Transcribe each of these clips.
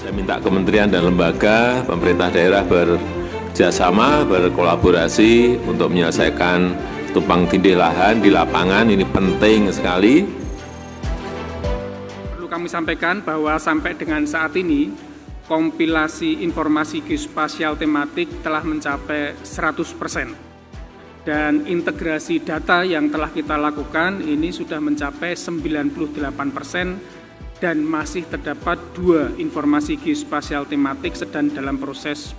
Saya minta kementerian dan lembaga, pemerintah daerah bekerjasama, berkolaborasi untuk menyelesaikan tumpang tindih lahan di lapangan. Ini penting sekali. Perlu kami sampaikan bahwa sampai dengan saat ini, kompilasi informasi geospasial tematik telah mencapai 100%. Dan integrasi data yang telah kita lakukan ini sudah mencapai 98%. Dan masih terdapat 2 informasi geospasial tematik sedang dalam proses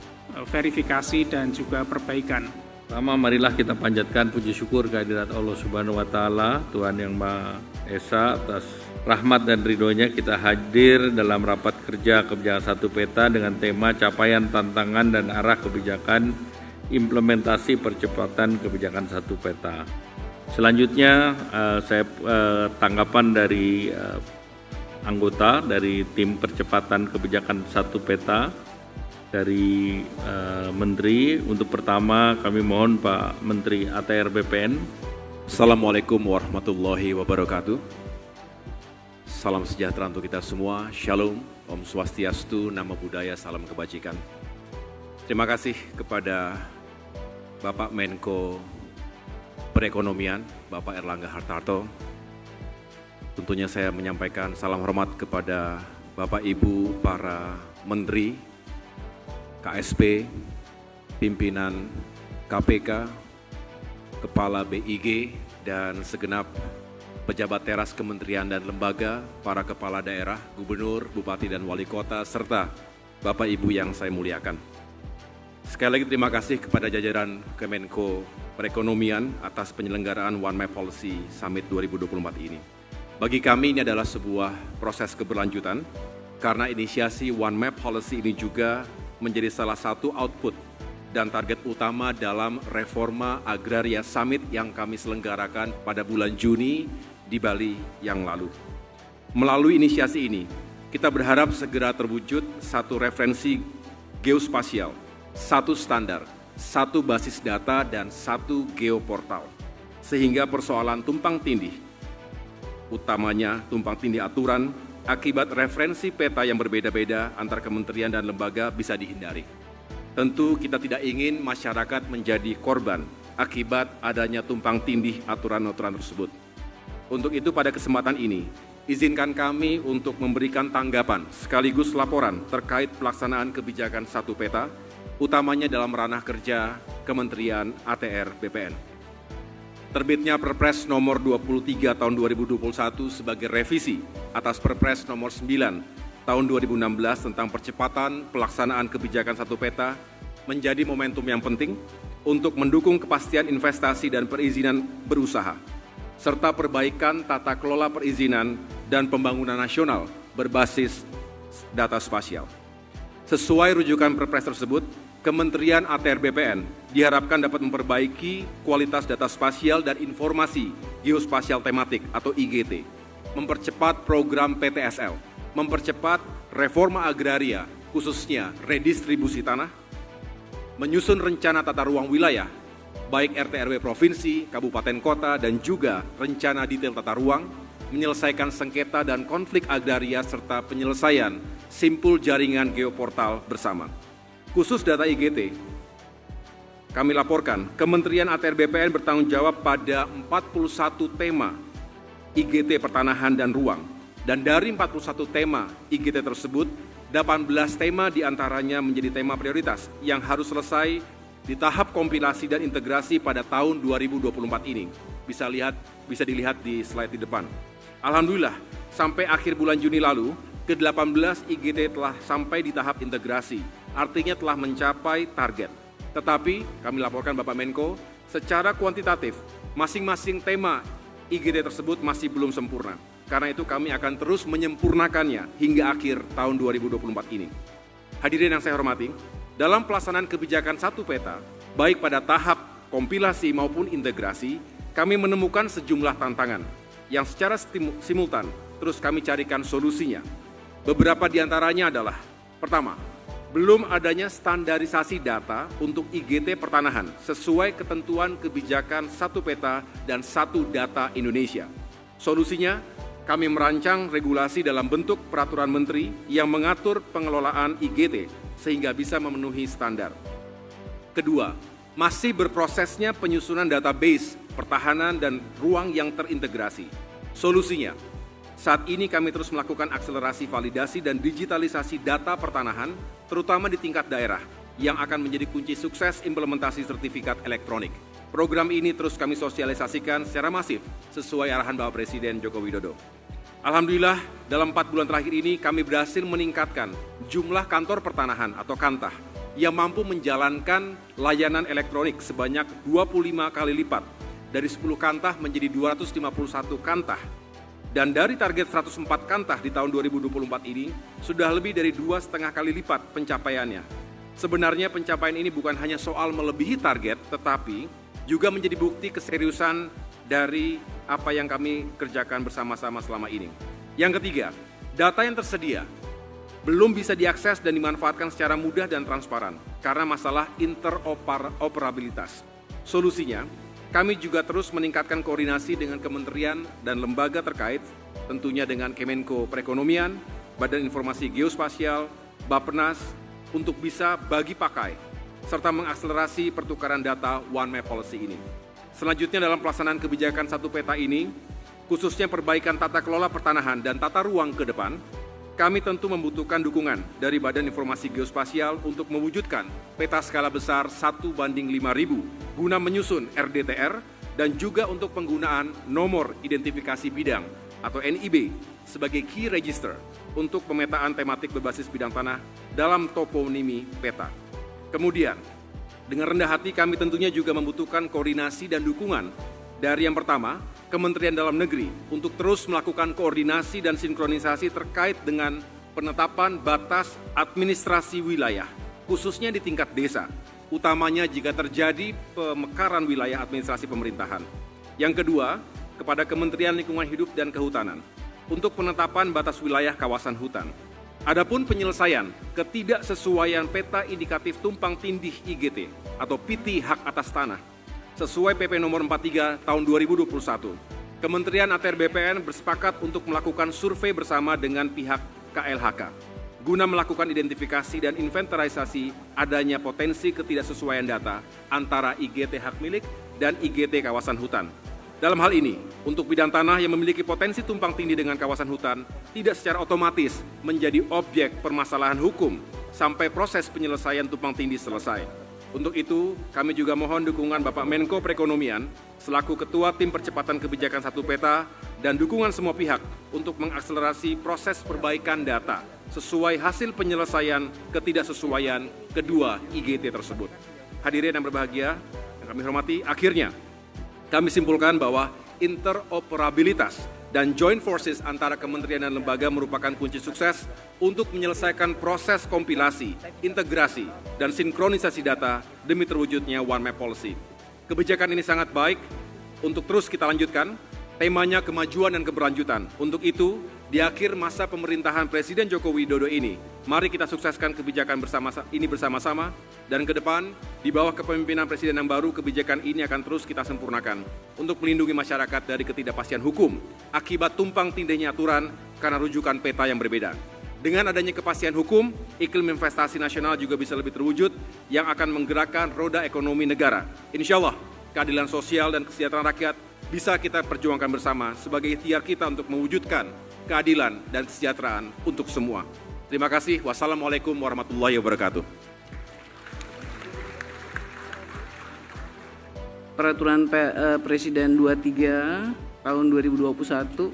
verifikasi dan juga perbaikan. Pertama, marilah kita panjatkan puji syukur kehadirat Allah Subhanahu wa Ta'ala, Tuhan yang Maha Esa, atas rahmat dan ridhonya kita hadir dalam rapat kerja kebijakan satu peta dengan tema capaian, tantangan, dan arah kebijakan implementasi percepatan kebijakan satu peta. Selanjutnya, tanggapan dari anggota dari tim percepatan kebijakan satu peta dari Menteri. Untuk pertama kami mohon Pak Menteri ATR BPN. Assalamualaikum warahmatullahi wabarakatuh. Salam sejahtera untuk kita semua. Shalom, Om Swastiastu, Namo Buddhaya, salam kebajikan. Terima kasih kepada Bapak Menko Perekonomian, Bapak Erlangga Hartarto. Tentunya saya menyampaikan salam hormat kepada Bapak Ibu para Menteri, KSP, pimpinan KPK, Kepala BIG, dan segenap pejabat teras kementerian dan lembaga, para kepala daerah, gubernur, bupati, dan wali kota, serta Bapak Ibu yang saya muliakan. Sekali lagi terima kasih kepada jajaran Kemenko Perekonomian atas penyelenggaraan One Map Policy Summit 2024 ini. Bagi kami ini adalah sebuah proses keberlanjutan, karena inisiasi One Map Policy ini juga menjadi salah satu output dan target utama dalam Reforma Agraria Summit yang kami selenggarakan pada bulan Juni di Bali yang lalu. Melalui inisiasi ini, kita berharap segera terwujud satu referensi geospasial, satu standar, satu basis data, dan satu geoportal. Sehingga persoalan tumpang tindih, utamanya tumpang tindih aturan, akibat referensi peta yang berbeda-beda antar kementerian dan lembaga bisa dihindari. Tentu kita tidak ingin masyarakat menjadi korban akibat adanya tumpang tindih aturan-aturan tersebut. Untuk itu pada kesempatan ini, izinkan kami untuk memberikan tanggapan sekaligus laporan terkait pelaksanaan kebijakan satu peta, utamanya dalam ranah kerja Kementerian ATR BPN. Terbitnya Perpres nomor 23 tahun 2021 sebagai revisi atas Perpres nomor 9 tahun 2016 tentang percepatan pelaksanaan kebijakan satu peta menjadi momentum yang penting untuk mendukung kepastian investasi dan perizinan berusaha, serta perbaikan tata kelola perizinan dan pembangunan nasional berbasis data spasial. Sesuai rujukan Perpres tersebut, Kementerian ATR BPN diharapkan dapat memperbaiki kualitas data spasial dan informasi geospasial tematik atau IGT, mempercepat program PTSL, mempercepat reforma agraria khususnya redistribusi tanah, menyusun rencana tata ruang wilayah, baik RT/RW provinsi, kabupaten kota, dan juga rencana detail tata ruang, menyelesaikan sengketa dan konflik agraria, serta penyelesaian simpul jaringan geoportal bersama. Khusus data IGT, kami laporkan Kementerian ATR BPN bertanggung jawab pada 41 tema IGT pertanahan dan ruang. Dan dari 41 tema IGT tersebut, 18 tema diantaranya menjadi tema prioritas yang harus selesai di tahap kompilasi dan integrasi pada tahun 2024 ini. Bisa dilihat di slide di depan. Alhamdulillah, sampai akhir bulan Juni lalu, ke-18 IGT telah sampai di tahap integrasi, artinya telah mencapai target. Tetapi, kami laporkan Bapak Menko, secara kuantitatif, masing-masing tema IGT tersebut masih belum sempurna. Karena itu kami akan terus menyempurnakannya hingga akhir tahun 2024 ini. Hadirin yang saya hormati, dalam pelaksanaan kebijakan satu peta, baik pada tahap kompilasi maupun integrasi, kami menemukan sejumlah tantangan yang secara simultan terus kami carikan solusinya. Beberapa di antaranya adalah, pertama, belum adanya standarisasi data untuk IGT pertanahan sesuai ketentuan kebijakan satu peta dan satu data Indonesia. Solusinya, kami merancang regulasi dalam bentuk peraturan menteri yang mengatur pengelolaan IGT sehingga bisa memenuhi standar. Kedua, masih berprosesnya penyusunan database pertahanan dan ruang yang terintegrasi. Solusinya, saat ini kami terus melakukan akselerasi validasi dan digitalisasi data pertanahan, terutama di tingkat daerah, yang akan menjadi kunci sukses implementasi sertifikat elektronik. Program ini terus kami sosialisasikan secara masif sesuai arahan Bapak Presiden Joko Widodo. Alhamdulillah, dalam 4 bulan terakhir ini kami berhasil meningkatkan jumlah kantor pertanahan atau Kantah yang mampu menjalankan layanan elektronik sebanyak 25 kali lipat, dari 10 Kantah menjadi 251 Kantah. Dan dari target 104 Kantah di tahun 2024 ini, sudah lebih dari 2,5 kali lipat pencapaiannya. Sebenarnya pencapaian ini bukan hanya soal melebihi target, tetapi juga menjadi bukti keseriusan dari apa yang kami kerjakan bersama-sama selama ini. Yang ketiga, data yang tersedia belum bisa diakses dan dimanfaatkan secara mudah dan transparan karena masalah interoperabilitas. Solusinya, kami juga terus meningkatkan koordinasi dengan kementerian dan lembaga terkait, tentunya dengan Kemenko Perekonomian, Badan Informasi Geospasial, Bappenas, untuk bisa bagi pakai, serta mengakselerasi pertukaran data One Map Policy ini. Selanjutnya dalam pelaksanaan kebijakan satu peta ini, khususnya perbaikan tata kelola pertanahan dan tata ruang ke depan, kami tentu membutuhkan dukungan dari Badan Informasi Geospasial untuk mewujudkan peta skala besar 1:5.000 guna menyusun RDTR dan juga untuk penggunaan nomor identifikasi bidang atau NIB sebagai key register untuk pemetaan tematik berbasis bidang tanah dalam toponimi peta. Kemudian, dengan rendah hati kami tentunya juga membutuhkan koordinasi dan dukungan dari yang pertama, Kementerian Dalam Negeri untuk terus melakukan koordinasi dan sinkronisasi terkait dengan penetapan batas administrasi wilayah, khususnya di tingkat desa, utamanya jika terjadi pemekaran wilayah administrasi pemerintahan. Yang kedua, kepada Kementerian Lingkungan Hidup dan Kehutanan untuk penetapan batas wilayah kawasan hutan. Adapun penyelesaian ketidaksesuaian peta indikatif tumpang tindih IGT atau PT hak atas tanah sesuai PP nomor 43 tahun 2021. Kementerian ATR BPN bersepakat untuk melakukan survei bersama dengan pihak KLHK guna melakukan identifikasi dan inventarisasi adanya potensi ketidaksesuaian data antara IGT hak milik dan IGT kawasan hutan. Dalam hal ini, untuk bidang tanah yang memiliki potensi tumpang tindih dengan kawasan hutan tidak secara otomatis menjadi objek permasalahan hukum sampai proses penyelesaian tumpang tindih selesai. Untuk itu, kami juga mohon dukungan Bapak Menko Perekonomian selaku Ketua Tim Percepatan Kebijakan Satu Peta dan dukungan semua pihak untuk mengakselerasi proses perbaikan data sesuai hasil penyelesaian ketidaksesuaian kedua IGT tersebut. Hadirin yang berbahagia, yang kami hormati, akhirnya kami simpulkan bahwa interoperabilitas dan joint forces antara kementerian dan lembaga merupakan kunci sukses untuk menyelesaikan proses kompilasi, integrasi, dan sinkronisasi data demi terwujudnya One Map Policy. Kebijakan ini sangat baik untuk terus kita lanjutkan, temanya kemajuan dan keberlanjutan. Untuk itu, di akhir masa pemerintahan Presiden Joko Widodo ini, mari kita sukseskan kebijakan bersama-sama, dan ke depan, di bawah kepemimpinan Presiden yang baru, kebijakan ini akan terus kita sempurnakan untuk melindungi masyarakat dari ketidakpastian hukum akibat tumpang tindihnya aturan karena rujukan peta yang berbeda. Dengan adanya kepastian hukum, iklim investasi nasional juga bisa lebih terwujud yang akan menggerakkan roda ekonomi negara. Insya Allah, keadilan sosial dan kesejahteraan rakyat bisa kita perjuangkan bersama sebagai ikhtiar kita untuk mewujudkan keadilan dan kesejahteraan untuk semua. Terima kasih. Wassalamualaikum warahmatullahi wabarakatuh. Peraturan Presiden 23 tahun 2021.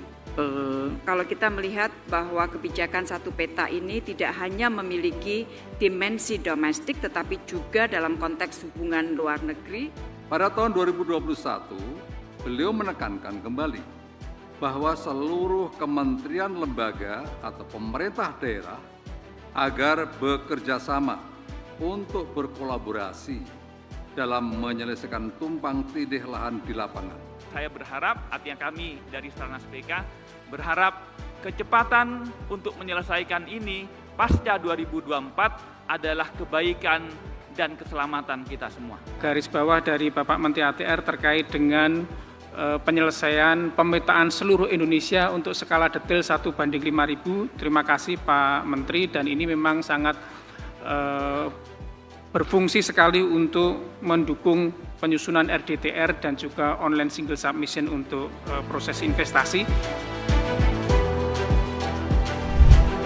Kalau kita melihat bahwa kebijakan satu peta ini tidak hanya memiliki dimensi domestik tetapi juga dalam konteks hubungan luar negeri. Pada tahun 2021, beliau menekankan kembali bahwa seluruh kementerian lembaga atau pemerintah daerah agar bekerja sama untuk berkolaborasi dalam menyelesaikan tumpang tindih lahan di lapangan. Saya berharap, artinya kami dari Stranas PK berharap kecepatan untuk menyelesaikan ini pasca 2024 adalah kebaikan dan keselamatan kita semua. Garis bawah dari Bapak Menteri ATR terkait dengan penyelesaian pemetaan seluruh Indonesia untuk skala detail 1:5.000. Terima kasih Pak Menteri, dan ini memang sangat berfungsi sekali untuk mendukung penyusunan RDTR dan juga online single submission untuk proses investasi.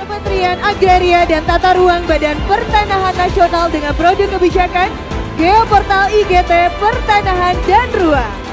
Kementerian Agraria dan Tata Ruang Badan Pertanahan Nasional dengan produk kebijakan Geoportal IGT Pertanahan dan Ruang.